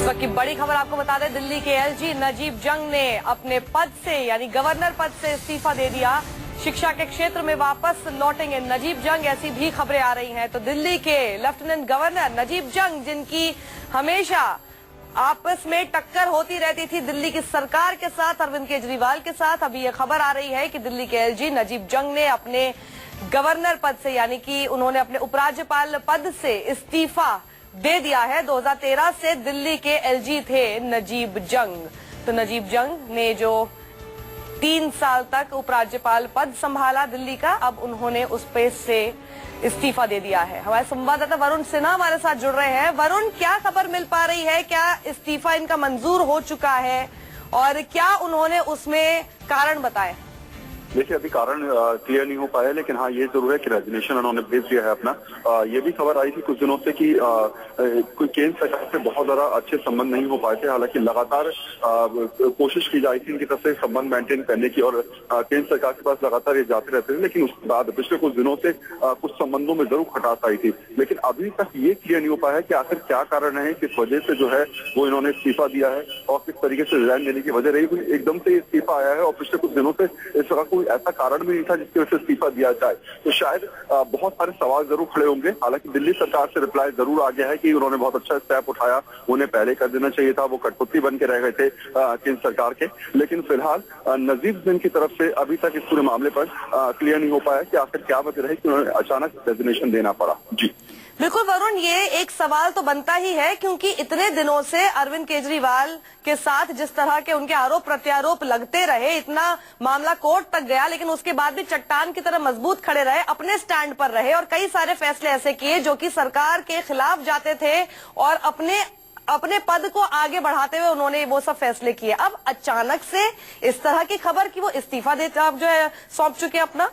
वक्त की बड़ी खबर आपको बता दें, दिल्ली के एलजी नजीब जंग ने अपने पद से यानी गवर्नर पद से इस्तीफा दे दिया। शिक्षा के क्षेत्र में वापस लौटेंगे नजीब जंग, ऐसी भी खबरें आ रही हैं। तो दिल्ली के लेफ्टिनेंट गवर्नर नजीब जंग, जिनकी हमेशा आपस में टक्कर होती रहती थी दिल्ली की सरकार के साथ, अरविंद केजरीवाल के साथ, अभी यह खबर आ रही है कि दिल्ली के एलजी नजीब जंग ने अपने गवर्नर पद से यानी कि उन्होंने अपने उपराज्यपाल पद से इस्तीफा दे दिया है। 2013 से दिल्ली के एलजी थे नजीब जंग। तो नजीब जंग ने जो 3 साल तक उपराज्यपाल पद संभाला दिल्ली का, अब उन्होंने उस पे से इस्तीफा दे दिया है। हमारे संवाददाता वरुण सिन्हा हमारे साथ जुड़ रहे हैं। वरुण, क्या खबर मिल पा रही है? क्या इस्तीफा इनका मंजूर हो चुका है और क्या उन्होंने उसमें कारण बताए? देखिए, अभी कारण क्लियर नहीं हो पाया, लेकिन हाँ ये जरूर है कि रेजिग्नेशन उन्होंने भेज दिया है अपना। ये भी खबर आई थी कुछ दिनों से कि कोई केंद्र सरकार से बहुत ज्यादा अच्छे संबंध नहीं हो पाए थे। हालांकि लगातार कोशिश की जा रही थी इनकी तरफ से संबंध मेंटेन करने की और केंद्र सरकार के पास लगातार ये जाते रहते थे, लेकिन उसके बाद पिछले कुछ दिनों से कुछ संबंधों में जरूर खटास आई थी। लेकिन अभी तक ये क्लियर नहीं हो पाया कि आखिर क्या कारण है, किस वजह से जो है वो इन्होंने इस्तीफा दिया है और किस तरीके से रिजाइन देने की वजह रही। एकदम से इस्तीफा आया है और पिछले कुछ दिनों से इस तरह ऐसा कारण भी नहीं था जिसकी वजह से इस्तीफा दिया जाए। तो शायद बहुत सारे सवाल जरूर खड़े होंगे। हालांकि दिल्ली सरकार से रिप्लाई जरूर आ गया है कि उन्होंने बहुत अच्छा स्टेप उठाया, उन्हें पहले कर देना चाहिए था, वो कठपुतली बन के रह गए थे केंद्र सरकार के। लेकिन फिलहाल नजीब जंग की तरफ से अभी तक इस पूरे मामले पर क्लियर नहीं हो पाया कि आखिर क्या वजह रही कि उन्होंने अचानक रेजिग्नेशन देना पड़ा। जी बिल्कुल वरुण, ये एक सवाल तो बनता ही है क्योंकि इतने दिनों से अरविंद केजरीवाल के साथ जिस तरह के उनके आरोप प्रत्यारोप लगते रहे, इतना मामला कोर्ट तक गया, लेकिन उसके बाद भी चट्टान की तरह मजबूत खड़े रहे, अपने स्टैंड पर रहे और कई सारे फैसले ऐसे किए जो कि सरकार के खिलाफ जाते थे और अपने पद को आगे बढ़ाते हुए उन्होंने वो सब फैसले किए। अब अचानक से इस तरह की खबर कि वो इस्तीफा देते अब जो है सौंप चुके अपना,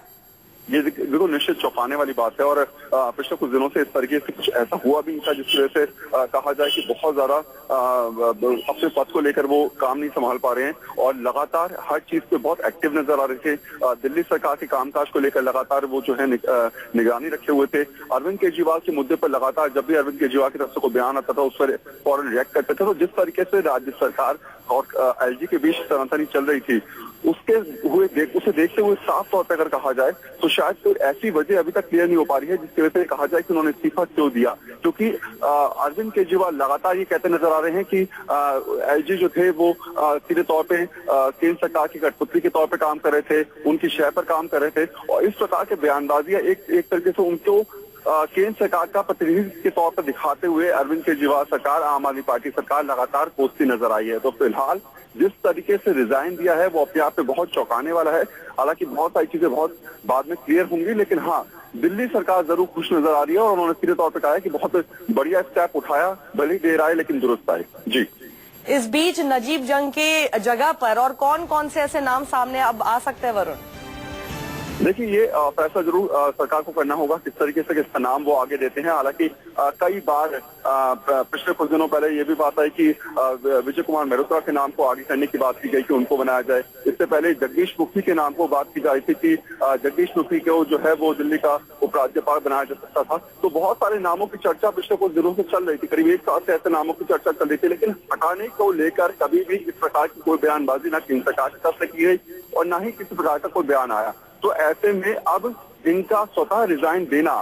ये बिल्कुल निश्चित चौंकाने वाली बात है। और पिछले कुछ दिनों से इस तरीके से कुछ ऐसा हुआ भी नहीं था जिसकी वजह से कहा जाए कि बहुत ज्यादा अपने पद को लेकर वो काम नहीं संभाल पा रहे हैं और लगातार हर चीज पे बहुत एक्टिव नजर आ रहे थे। दिल्ली सरकार के कामकाज को लेकर लगातार वो जो है निगरानी रखे हुए थे। अरविंद केजरीवाल के मुद्दे पर लगातार जब भी अरविंद केजरीवाल की तरफ से कोई बयान आता था उस पर फौरन रिएक्ट करते थे। तो जिस तरीके से राज्य सरकार और एलजी के बीच तनातनी चल रही थी उसे देखते हुए साफ तौर पर अगर कहा जाए तो शायद कोई ऐसी वजह अभी तक क्लियर नहीं हो पा रही है जिसकी वजह से कहा जाए कि उन्होंने इस्तीफा क्यों दिया। क्योंकि अरविंद केजरीवाल लगातार ये कहते नजर आ रहे हैं कि एलजी जो थे वो सीधे तौर पे केंद्र सरकार की कठपुतली के तौर पे काम कर रहे थे, उनकी शय पर काम कर रहे थे और इस प्रकार के बयानबाजियां एक तरीके से उनको केंद्र सरकार का प्रतिनिधि के तौर पर दिखाते हुए अरविंद केजरीवाल सरकार, आम आदमी पार्टी सरकार लगातार कोसती नजर आई है। तो फिलहाल जिस तरीके से रिजाइन दिया है वो अपने आप में बहुत चौंकाने वाला है। हालांकि बहुत सारी चीजें बहुत बाद में क्लियर होंगी, लेकिन हाँ दिल्ली सरकार जरूर खुश नजर आ रही है और उन्होंने सीधे तौर पर कहा है कि बहुत बढ़िया स्टेप उठाया, भले ही देर आए लेकिन दुरुस्त आए। जी, इस बीच नजीब जंग की जगह पर और कौन कौन से ऐसे नाम सामने अब आ सकते हैं वरुण? देखिए, ये फैसला जरूर सरकार को करना होगा किस तरीके से किसका नाम वो आगे देते हैं। हालांकि कई बार पिछले कुछ दिनों पहले ये भी बात आई कि विजय कुमार मेहरोत्रा के नाम को आगे करने की बात की गई कि उनको बनाया जाए। इससे पहले जगदीश मुखी के नाम को बात की जा रही थी कि जगदीश मुखी को जो है वो दिल्ली का उपराज्यपाल बनाया जा सकता था। तो बहुत सारे नामों की चर्चा पिछले कुछ दिनों से चल रही थी, करीब 1 साल से ऐसे नामों की चर्चा चल रही थी, लेकिन हटाने को लेकर कभी भी इस प्रकार की कोई बयानबाजी न केंद्र सरकार की तरफ से की गई और न ही किसी प्रकार का कोई बयान आया। तो ऐसे में अब इनका स्वतः रिजाइन देना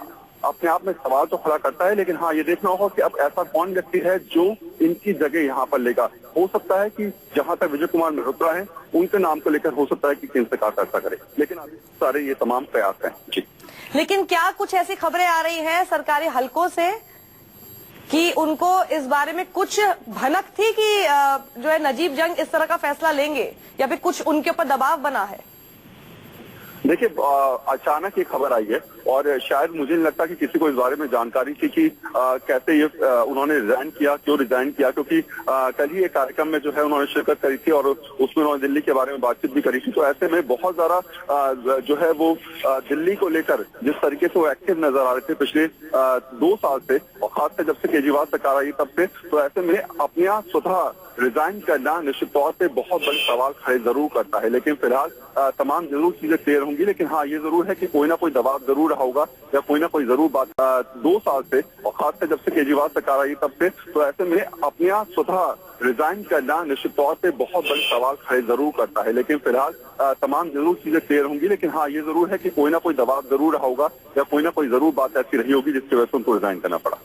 अपने आप में सवाल तो खड़ा करता है, लेकिन हाँ ये देखना होगा कि अब ऐसा कौन व्यक्ति है जो इनकी जगह यहाँ पर लेगा। हो सकता है कि जहां तक विजय कुमार मेहरोत्रा है उनके नाम को लेकर हो सकता है कि केंद्र सरकार ऐसा करे, लेकिन अभी सारे ये तमाम प्रयास हैं। जी, लेकिन क्या कुछ ऐसी खबरें आ रही हैं सरकारी हलकों से कि उनको इस बारे में कुछ भनक थी कि जो है नजीब जंग इस तरह का फैसला लेंगे या फिर कुछ उनके ऊपर दबाव बना है? देखिए, अचानक ये खबर आई है और शायद मुझे नहीं लगता कि किसी को इस बारे में जानकारी थी कि कैसे ये उन्होंने रिजाइन किया, क्यों रिजाइन किया। क्योंकि कल ही एक कार्यक्रम में जो है उन्होंने शिरकत करी थी और उसमें उन्होंने दिल्ली के बारे में बातचीत भी करी थी। तो ऐसे में बहुत ज्यादा जो है वो दिल्ली को लेकर जिस तरीके से वो एक्टिव नजर आ रहे थे पिछले 2 साल से और खासकर जब से केजरीवाल सरकार आई तब से, तो ऐसे में अपने आप स्वतः रिजाइन करना निश्चित तौर पे बहुत बड़े सवाल खड़े जरूर करता है। लेकिन फिलहाल तमाम जरूर चीजें क्लियर होंगी, लेकिन हाँ ये जरूर है कि कोई ना कोई दबाव जरूर रहा होगा या कोई ना कोई जरूर बात 2 साल से, और खासकर जब से केजरीवाल सरकार आई तब से, तो ऐसे में अपने आप स्वतः रिजाइन करना निश्चित तौर पे बहुत बड़े सवाल खड़े जरूर करता है। लेकिन फिलहाल तमाम जरूर चीजें क्लियर होंगी, लेकिन हाँ ये जरूर है कि कोई ना कोई दबाव जरूर रहा होगा या कोई ना कोई जरूर बात ऐसी रही होगी जिसकी वजह से उनको रिजाइन करना पड़ा।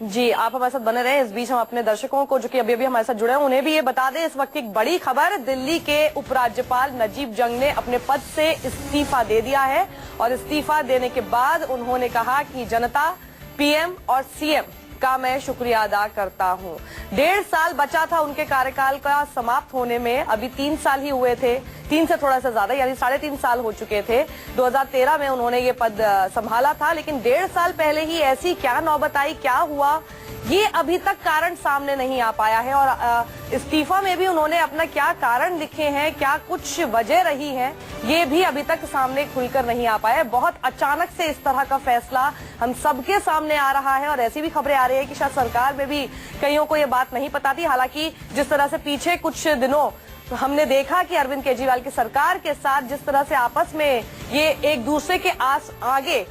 जी आप हमारे साथ बने रहे। इस बीच हम अपने दर्शकों को जो कि अभी अभी हमारे साथ जुड़े हैं उन्हें भी ये बता दें, इस वक्त की एक बड़ी खबर, दिल्ली के उपराज्यपाल नजीब जंग ने अपने पद से इस्तीफा दे दिया है और इस्तीफा देने के बाद उन्होंने कहा कि जनता, पीएम और सीएम का मैं शुक्रिया अदा करता हूं। 1.5 साल बचा था उनके कार्यकाल का समाप्त होने में, अभी 3 साल ही हुए थे, 3 से थोड़ा सा ज्यादा यानी 3.5 साल हो चुके थे। 2013 में उन्होंने ये पद संभाला था, लेकिन 1.5 साल पहले ही ऐसी क्या नौबत आई, क्या हुआ, ये अभी तक कारण सामने नहीं आ पाया है। और इस्तीफा में भी उन्होंने अपना क्या कारण लिखे हैं, क्या कुछ वजह रही है, ये भी अभी तक सामने खुलकर नहीं आ पाया है। बहुत अचानक से इस तरह का फैसला हम सबके सामने आ रहा है और ऐसी भी खबरें आ रही है कि शायद सरकार में भी कईयों को ये बात नहीं पता थी। हालांकि जिस तरह से पीछे कुछ दिनों हमने देखा कि अरविंद केजरीवाल की सरकार के साथ जिस तरह से आपस में ये एक दूसरे के आगे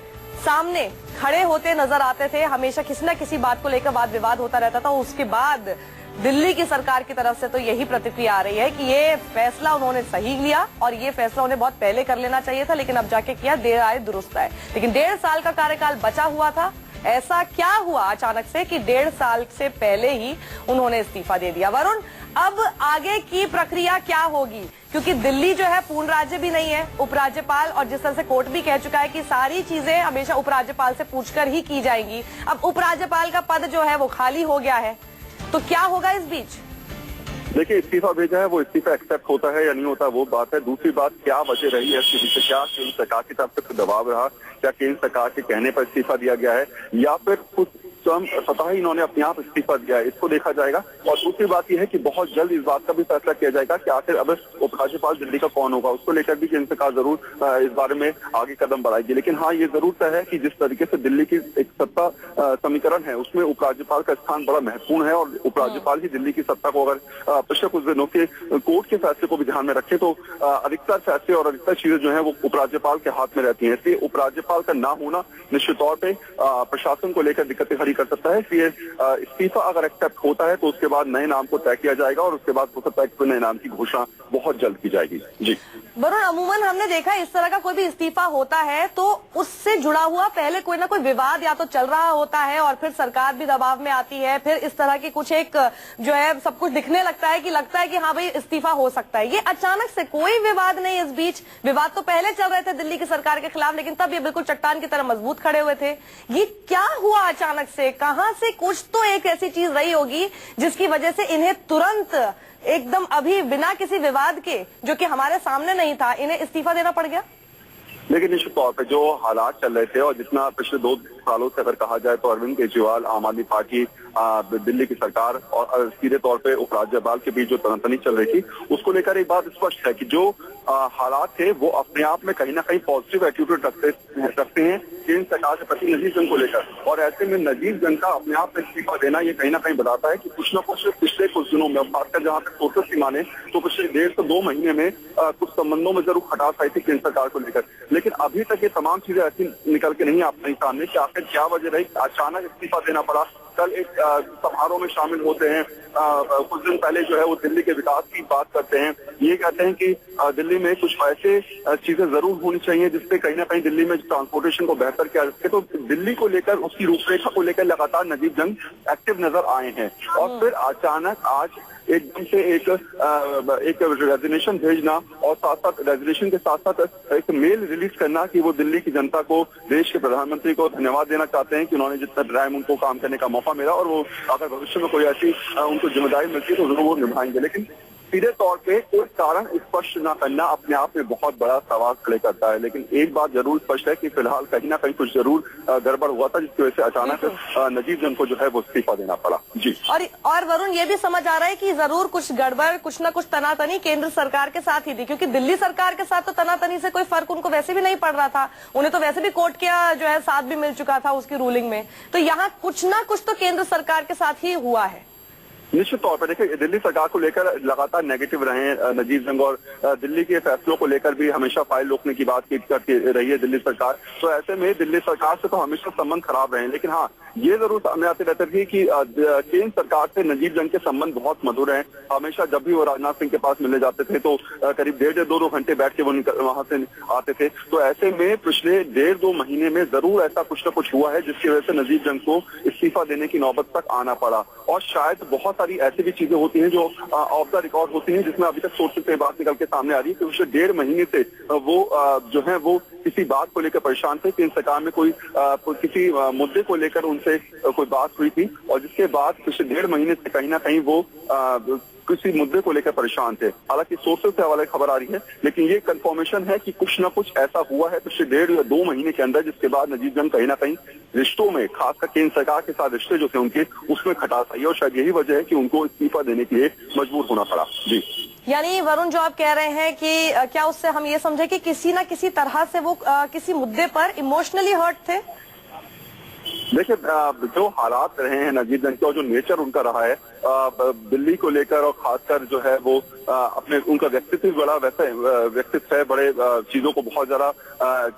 सामने खड़े होते नजर आते थे, हमेशा किसी न किसी बात को लेकर वाद विवाद होता रहता था। उसके बाद दिल्ली की सरकार की तरफ से तो यही प्रतिक्रिया आ रही है कि ये फैसला उन्होंने सही लिया और ये फैसला उन्हें बहुत पहले कर लेना चाहिए था, लेकिन अब जाके किया, देर आए दुरुस्त आए। लेकिन 1.5 साल का कार्यकाल बचा हुआ था, ऐसा क्या हुआ अचानक से कि 1.5 साल से पहले ही उन्होंने इस्तीफा दे दिया? वरुण, अब आगे की प्रक्रिया क्या होगी? क्योंकि दिल्ली जो है पूर्ण राज्य भी नहीं है, उपराज्यपाल, और जिस तरह से कोर्ट भी कह चुका है कि सारी चीजें हमेशा उपराज्यपाल से पूछकर ही की जाएंगी। अब उपराज्यपाल का पद जो है वो खाली हो गया है, तो क्या होगा इस बीच? देखिए, इस्तीफा भेजा है, वो इस्तीफा एक्सेप्ट होता है या नहीं होता वो बात है। दूसरी बात, क्या वजह रही है इसके पीछे, क्या केंद्र सरकार की तरफ से दबाव रहा, क्या केंद्र सरकार के कहने पर इस्तीफा दिया गया है या फिर कुछ स्वतः ही इन्होंने अपने आप इस्तीफा दिया है, इसको देखा जाएगा। और दूसरी बात यह है कि बहुत जल्द इस बात का भी फैसला किया जाएगा कि आखिर अब उपराज्यपाल दिल्ली का कौन होगा, उसको लेकर भी केंद्र सरकार जरूर इस बारे में आगे कदम बढ़ाएगी। लेकिन हाँ, ये जरूर तय है कि जिस तरीके से दिल्ली की एक सत्ता समीकरण है उसमें उपराज्यपाल का स्थान बड़ा महत्वपूर्ण है और उपराज्यपाल ही दिल्ली की सत्ता को, अगर पिछले कुछ दिनों के कोर्ट के फैसले को भी ध्यान में रखें तो अधिकतर फैसले और अधिकतर चीजें जो है वो उपराज्यपाल के हाथ में रहती हैं। इसलिए उपराज्यपाल का ना होना निश्चित तौर पर प्रशासन को लेकर दिक्कतें खड़ी कर सकता है। इसलिए इस्तीफा अगर एक्सेप्ट होता है तो उसके बाद नए नाम को तय किया जाएगा और उसके बाद हो सकता है कि नए नाम की घोषणा बहुत जल्द की जाएगी। जी वरुण, अमूमन हमने देखा इस तरह का कोई भी इस्तीफा होता है तो उससे जुड़ा हुआ पहले कोई ना कोई विवाद या तो चल रहा होता है और फिर सरकार भी दबाव में आती है, फिर इस तरह की कुछ एक जो है सब कुछ दिखने लगता है कि हाँ भाई इस्तीफा हो सकता है। ये अचानक से कोई विवाद नहीं, इस बीच विवाद तो पहले चल रहे थे दिल्ली की सरकार के खिलाफ, लेकिन तब ये बिल्कुल चट्टान की तरह मजबूत खड़े हुए थे। ये क्या हुआ अचानक से, कहां से कुछ तो एक ऐसी चीज रही होगी जिसकी वजह से इन्हें तुरंत एकदम अभी बिना किसी विवाद के, जो कि हमारे सामने नहीं था, इन्हें इस्तीफा देना पड़ गया? लेकिन निश्चित तौर पे जो हालात चल रहे थे और जितना पिछले 2 सालों से अगर कहा जाए तो अरविंद केजरीवाल, आम आदमी पार्टी, दिल्ली की सरकार और सीधे तौर पे उपराज्यपाल के बीच जो तनातनी चल रही थी उसको लेकर एक बात स्पष्ट है कि जो हालात थे वो अपने आप में कहीं ना कहीं पॉजिटिव एटीट्यूड रखते हैं केंद्र सरकार के प्रति नजीब जंग को लेकर। और ऐसे में नजीब जंग का अपने आप में इस्तीफा देना ये कहीं ना कहीं बताता है कि कुछ न कुछ पिछले कुछ दिनों में, खासकर जहाँ तक सोर्सेस की माने तो पिछले 1.5 से 2 महीने में कुछ संबंधों में जरूर खटास आई थी केंद्र सरकार को लेकर। लेकिन अभी तक ये तमाम चीजें ऐसी निकल के नहीं आ पाई सामने कि आखिर क्या वजह रही, अचानक इस्तीफा देना पड़ा। कल एक समारोह में शामिल होते हैं, कुछ दिन पहले जो है वो दिल्ली के विकास की बात करते हैं, ये कहते हैं कि दिल्ली में कुछ ऐसे चीजें जरूर होनी चाहिए जिससे कहीं ना कहीं दिल्ली में ट्रांसपोर्टेशन को बेहतर किया जा सके। तो दिल्ली को लेकर, उसकी रूपरेखा को लेकर लगातार नजीब जंग एक्टिव नजर आए हैं और फिर अचानक आज एकदम से एक रेजिग्नेशन भेजना और साथ साथ रेजिग्नेशन के साथ साथ एक मेल रिलीज करना कि वो दिल्ली की जनता को, देश के प्रधानमंत्री को धन्यवाद देना चाहते हैं कि उन्होंने जितना टाइम उनको काम करने का मौका मिला और वो अगर भविष्य में कोई ऐसी उनको जिम्मेदारी मिलती है तो जरूर वो निभाएंगे। लेकिन सीधे तौर पे कोई कारण स्पष्ट न करना अपने आप में बहुत बड़ा सवाल खड़े करता है। लेकिन एक बात जरूर स्पष्ट है कि फिलहाल कहीं ना कहीं कुछ जरूर गड़बड़ हुआ था जिसकी वजह से अचानक नजीब जंग को जो है वो इस्तीफा देना पड़ा। जी और वरुण, ये भी समझ आ रहा है कि जरूर कुछ गड़बड़, कुछ ना कुछ तनातनी केंद्र सरकार के साथ ही थी, क्योंकि दिल्ली सरकार के साथ तो तनातनी से कोई फर्क उनको वैसे भी नहीं पड़ रहा था, उन्हें तो वैसे भी कोर्ट का जो है साथ भी मिल चुका था उसकी रूलिंग में। तो यहाँ कुछ ना कुछ तो केंद्र सरकार के साथ ही हुआ है। निश्चित तौर पर देखिए, दिल्ली सरकार को लेकर लगातार नेगेटिव रहे हैं नजीब जंग, और दिल्ली के फैसलों को लेकर भी हमेशा फाइल रोकने की बात करती रही है दिल्ली सरकार। तो ऐसे में दिल्ली सरकार से तो हमेशा संबंध खराब रहे हैं, लेकिन हाँ, ये जरूर सामने आते रहते थे कि केंद्र सरकार से नजीब जंग के संबंध बहुत मधुर हैं। हमेशा जब भी वो राजनाथ सिंह के पास मिलने जाते थे तो करीब 1.5-2 घंटे बैठ के वो वहां से आते थे। तो ऐसे में पिछले 1.5-2 महीने में जरूर ऐसा कुछ न कुछ हुआ है जिसकी वजह से नजीब जंग को इस्तीफा देने की नौबत तक आना पड़ा। और शायद बहुत सारी ऐसी भी चीजें होती हैं जो ऑफ द रिकॉर्ड होती हैं, जिसमें अभी तक सोर्सेज से बात निकल के सामने आ रही है कि पिछले 1.5 महीने से वो जो है वो किसी बात को लेकर परेशान थे। केंद्र सरकार में कोई किसी मुद्दे को लेकर उनसे कोई बात हुई थी, और जिसके बाद पिछले 1.5 महीने से कहीं ना कहीं वो किसी मुद्दे को लेकर परेशान थे। हालांकि सोर्सेज से हवाले खबर आ रही है, लेकिन ये कंफर्मेशन है कि कुछ ना कुछ ऐसा हुआ है पिछले 1.5 या 2 महीने के अंदर, जिसके बाद नजीब जंग कहीं ना कहीं रिश्तों में, खासकर केंद्र सरकार के साथ रिश्ते जो थे उनके, उसमें खटास आई, और शायद यही वजह है कि उनको इस्तीफा देने के लिए मजबूर होना पड़ा। जी, यानी वरुण, जो आप कह रहे हैं कि क्या उससे हम ये समझे कि किसी ना किसी तरह से वो किसी मुद्दे पर इमोशनली हर्ट थे? देखिए, जो हालात रहे हैं नजीब जंग के और जो नेचर उनका रहा है दिल्ली को लेकर, और खासकर जो है वो अपने उनका व्यक्तित्व बड़ा वैसा व्यक्तित्व है, बड़े चीजों को बहुत ज्यादा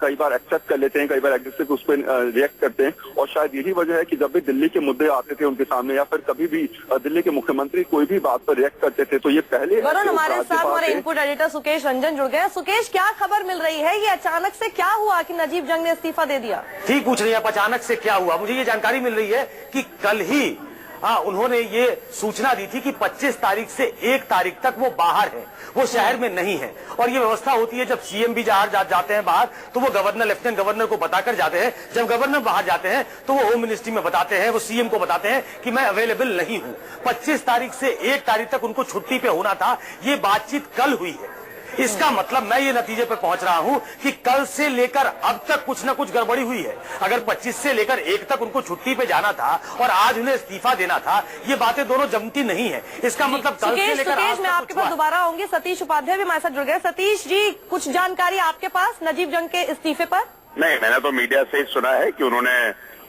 कई बार एक्सेप्ट कर लेते हैं, कई बार एग्रेसिव उस पर रिएक्ट करते हैं। और शायद यही वजह है कि जब भी दिल्ली के मुद्दे आते थे उनके सामने, या फिर कभी भी दिल्ली के मुख्यमंत्री कोई भी बात पर रिएक्ट करते थे, तो ये पहले वरुण, हमारे साथ हमारे इनपुट एडिटर सुकेश रंजन जुड़ गए। सुकेश, क्या खबर मिल रही है? ये अचानक से क्या हुआ कि नजीब जंग ने इस्तीफा दे दिया? ठीक पूछ रही है आप, अचानक से क्या हुआ? मुझे ये जानकारी मिल रही है कि कल ही उन्होंने ये सूचना दी थी कि 25 तारीख से 1 तारीख तक वो बाहर है, वो शहर में नहीं है। और ये व्यवस्था होती है जब सीएम भी जाते हैं बाहर तो वो गवर्नर, लेफ्टिनेंट गवर्नर को बताकर जाते हैं। जब गवर्नर बाहर जाते हैं तो वो होम मिनिस्ट्री में बताते हैं, वो सीएम को बताते हैं कि मैं अवेलेबल नहीं हूं। 25 तारीख से 1 तारीख तक उनको छुट्टी पे होना था। ये बातचीत कल हुई है। इसका मतलब मैं ये नतीजे पे पहुंच रहा हूं कि कल से लेकर अब तक कुछ न कुछ गड़बड़ी हुई है। अगर 25 से लेकर 1 तक उनको छुट्टी पे जाना था और आज उन्हें इस्तीफा देना था, ये बातें दोनों जमती नहीं है। इसका मतलब कल से लेकर आज तक मैं आपके पास दोबारा आऊंगी। सतीश उपाध्याय भी हमारे साथ जुड़ गए। सतीश जी, कुछ जानकारी आपके पास नजीब जंग के इस्तीफे पर? नहीं, मैंने तो मीडिया से ही सुना है कि उन्होंने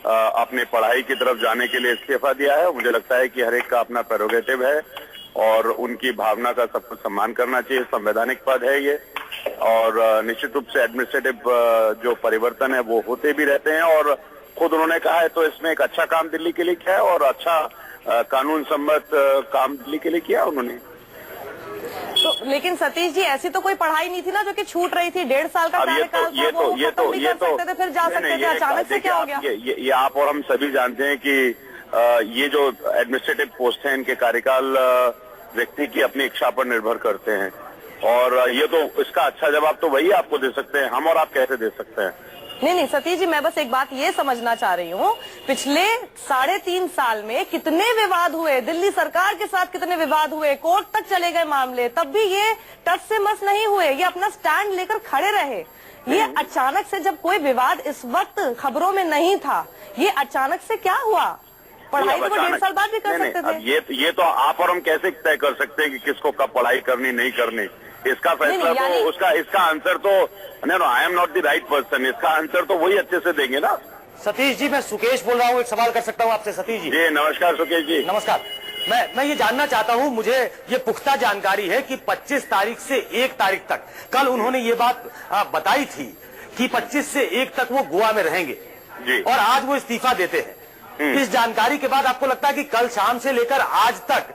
अपनी पढ़ाई की तरफ जाने के लिए इस्तीफा दिया है। मुझे लगता है कि हर एक का अपना प्रेरोगेटिव है और उनकी भावना का सबको सम्मान करना चाहिए। संवैधानिक पद है ये, और निश्चित रूप से एडमिनिस्ट्रेटिव जो परिवर्तन है वो होते भी रहते हैं, और खुद उन्होंने कहा है तो इसमें एक अच्छा काम दिल्ली के लिए किया है, और अच्छा कानून सम्मत काम दिल्ली के लिए किया उन्होंने। तो लेकिन सतीश जी, ऐसी तो कोई पढ़ाई नहीं थी ना जो कि छूट रही थी? 1.5 साल का कार्यकाल था, ये तो फिर जा सकते थे, अचानक से क्या हो गया? ये आप और हम सभी जानते हैं कि ये जो एडमिनिस्ट्रेटिव पोस्ट है इनके कार्यकाल व्यक्ति की अपनी इच्छा पर निर्भर करते हैं, और ये तो इसका अच्छा जवाब तो वही आपको दे सकते हैं, हम और आप कैसे दे सकते हैं? नहीं, सतीश जी, मैं बस एक बात ये समझना चाह रही हूँ, पिछले 3.5 साल में कितने विवाद हुए, दिल्ली सरकार के साथ कितने विवाद हुए, कोर्ट तक चले गए मामले, तब भी ये टस से मस नहीं हुए, ये अपना स्टैंड लेकर खड़े रहे। ये अचानक से जब कोई विवाद इस वक्त खबरों में नहीं था, ये अचानक से क्या हुआ? पढ़ाई तो 1.5 साल बाद भी कर सकते थे। ये तो आप और हम कैसे तय कर सकते हैं कि किसको कब पढ़ाई करनी नहीं करनी? इसका फैसला तो इसका आंसर तो I am not the right person, इसका आंसर तो वही अच्छे से देंगे ना। सतीश जी, मैं सुकेश बोल रहा हूँ, एक सवाल कर सकता हूँ आपसे? सतीश जी जी नमस्कार। सुकेश जी नमस्कार। मैं ये जानना चाहता हूँ, मुझे ये पुख्ता जानकारी है कि 25 तारीख से 1 तारीख तक, कल उन्होंने ये बात बताई थी कि 25 से 1 तक वो गोवा में रहेंगे जी, और आज वो इस्तीफा देते हैं। इस जानकारी के बाद आपको लगता है कि कल शाम से लेकर आज तक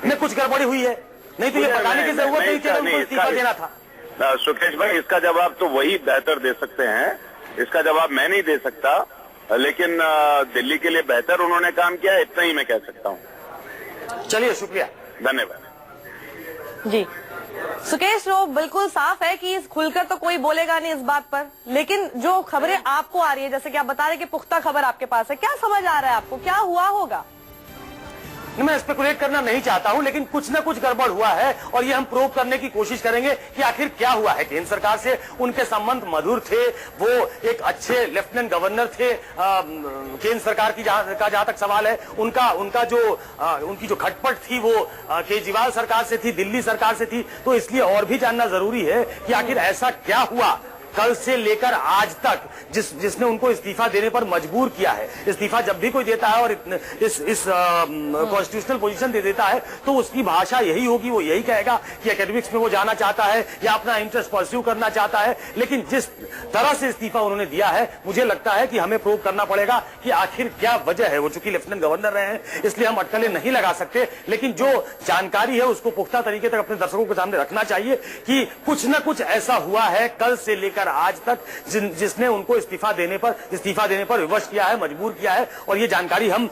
में कुछ गड़बड़ी हुई है? नहीं तो ये बताने की जरूरत नहीं थी, उनको इस्तीफा देना था। सुकेश भाई, इसका जवाब तो वही बेहतर दे सकते हैं, इसका जवाब मैं नहीं दे सकता, लेकिन दिल्ली के लिए बेहतर उन्होंने काम किया, इतना ही मैं कह सकता हूँ। चलिए, शुक्रिया, धन्यवाद। जी सुकेश, जो बिल्कुल साफ है कि खुलकर तो कोई बोलेगा नहीं इस बात पर, लेकिन जो खबरें आपको आ रही है, जैसे कि आप बता रहे हैं कि पुख्ता खबर आपके पास है, क्या समझ आ रहा है आपको, क्या हुआ होगा? मैं स्पेकुलेट करना नहीं चाहता हूं, लेकिन कुछ न कुछ गड़बड़ हुआ है और ये हम प्रूव करने की कोशिश करेंगे कि आखिर क्या हुआ है। केंद्र सरकार से उनके संबंध मधुर थे, वो एक अच्छे लेफ्टिनेंट गवर्नर थे। केंद्र सरकार की जहां तक सवाल है, उनकी जो खटपट थी वो केजरीवाल सरकार से थी, दिल्ली सरकार से थी। तो इसलिए और भी जानना जरूरी है कि आखिर ऐसा क्या हुआ कल से लेकर आज तक जिसने उनको इस्तीफा देने पर मजबूर किया है। इस्तीफा जब भी कोई देता है और इस कॉन्स्टिट्यूशनल पोजीशन दे देता है तो उसकी भाषा यही होगी, वो यही कहेगा कि एकेडमिक्स में वो जाना चाहता है या अपना इंटरेस्ट परस्यू करना चाहता है। लेकिन जिस तरह से इस्तीफा उन्होंने दिया है, मुझे लगता है कि हमें प्रूव करना पड़ेगा कि आखिर क्या वजह है। वो चूंकि लेफ्टिनेंट गवर्नर रहे हैं इसलिए हम अटकलें नहीं लगा सकते, लेकिन जो जानकारी है उसको पुख्ता तरीके तक अपने दर्शकों के सामने रखना चाहिए कि कुछ न कुछ ऐसा हुआ है कल से लेकर आज तक जिसने उनको इस्तीफा देने पर विवश किया है, मजबूर किया है। और ये जानकारी हम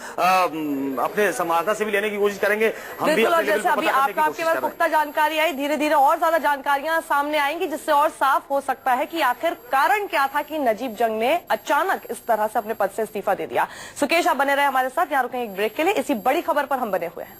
अपने संवाददाता से भी लेने की कोशिश करेंगे। हम भी बिल्कुल, जैसे अभी आपके पास पुख्ता जानकारी आई, धीरे धीरे और ज्यादा जानकारियां सामने आएंगी जिससे और साफ हो सकता है कि आखिर कारण क्या था कि नजीब जंग ने अचानक इस तरह से अपने पद से इस्तीफा दे दिया। सुकेश, आप बने रहे हमारे साथ, यहाँ रुकें एक ब्रेक के लिए। इसी बड़ी खबर पर हम बने हुए हैं।